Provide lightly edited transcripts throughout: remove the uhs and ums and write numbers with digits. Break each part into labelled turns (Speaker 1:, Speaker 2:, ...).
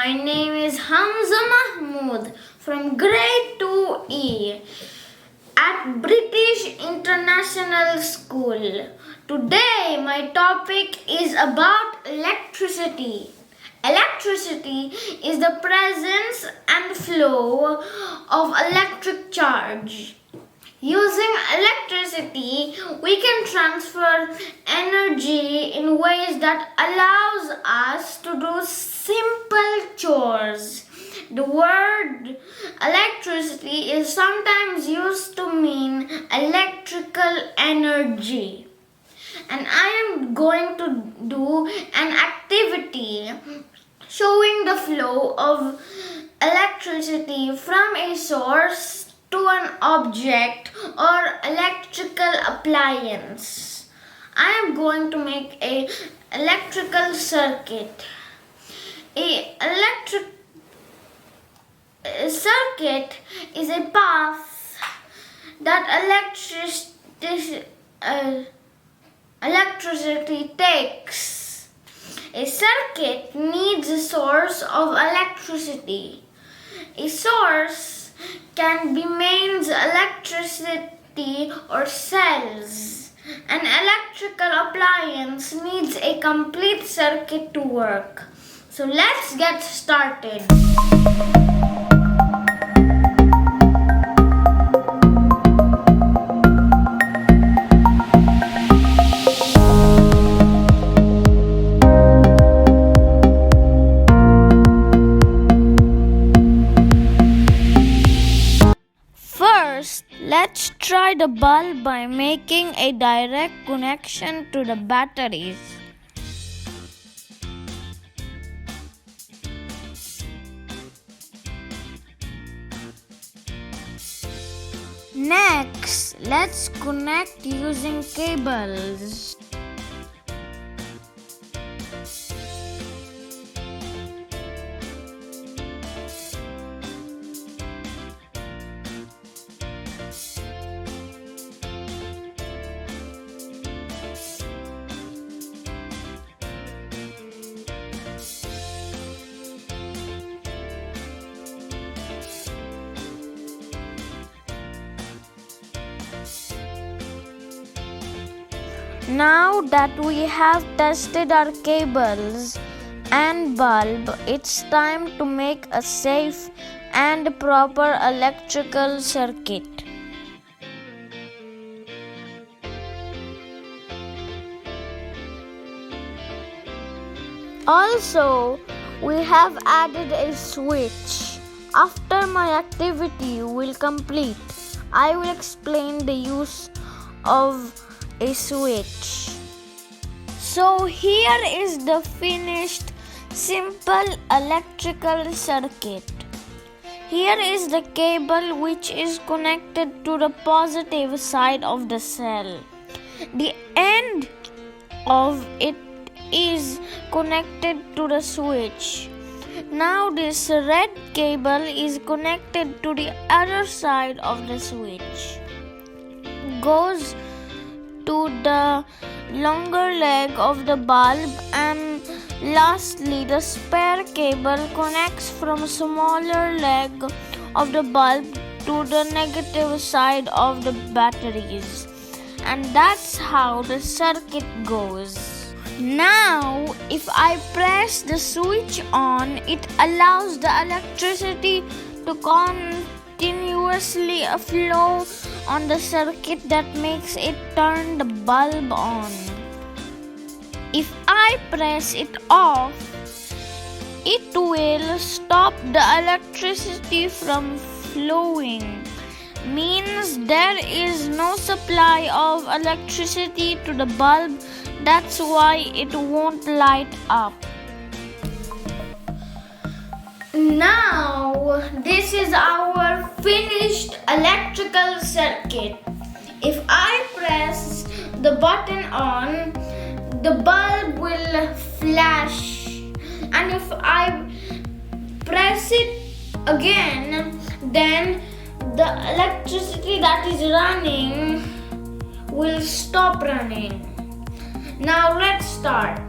Speaker 1: my name is Hamza Mahmood from grade 2E at British International School. Today my topic is about electricity. Electricity is the presence and flow of electric charge. Using electricity, we can transfer energy in ways that allows us to do simple chores. The word electricity is sometimes used to mean electrical energy. And I am going to do an activity showing the flow of electricity from a source to an object or electrical appliance. I am going to make an electrical circuit. A circuit is a path that electricity takes. A circuit needs a source of electricity. A source can be mains, electricity or cells. An electrical appliance needs a complete circuit to work. So let's get started. First, let's try the bulb by making a direct connection to the batteries. Next, let's connect using cables. Now that we have tested our cables and bulb, it's time to make a safe and proper electrical circuit. Also, we have added a switch. After my activity will complete, I will explain the use of a switch. So here is the finished simple electrical circuit. Here is the cable which is connected to the positive side of the cell. The end of it is connected to the switch. Now this red cable is connected to the other side of the switch. Goes to the longer leg of the bulb, and lastly the spare cable connects from smaller leg of the bulb to the negative side of the batteries, and that's how the circuit goes. Now if I press the switch on, it allows the electricity to continuously flow on the circuit that makes it turn the bulb on. If I press it off, it will stop the electricity from flowing. Means there is no supply of electricity to the bulb. That's why it won't light up. Now, this is our finished electrical circuit. If I press the button on, the bulb will flash. And if I press it again, then the electricity that is running will stop running. Now let's start.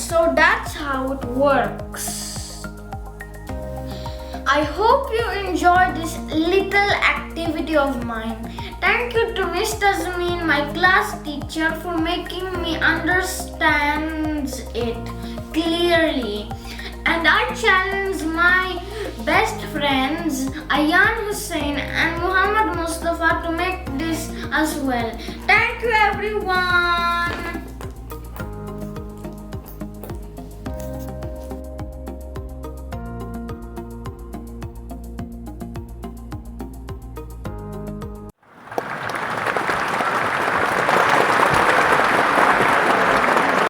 Speaker 1: So that's how it works. I hope you enjoyed this little activity of mine. Thank you to Miss Tasmin, my class teacher, for making me understand it clearly. And I challenge my best friends Ayan Hussain and Muhammad Mustafa to make this as well. Thank you everyone.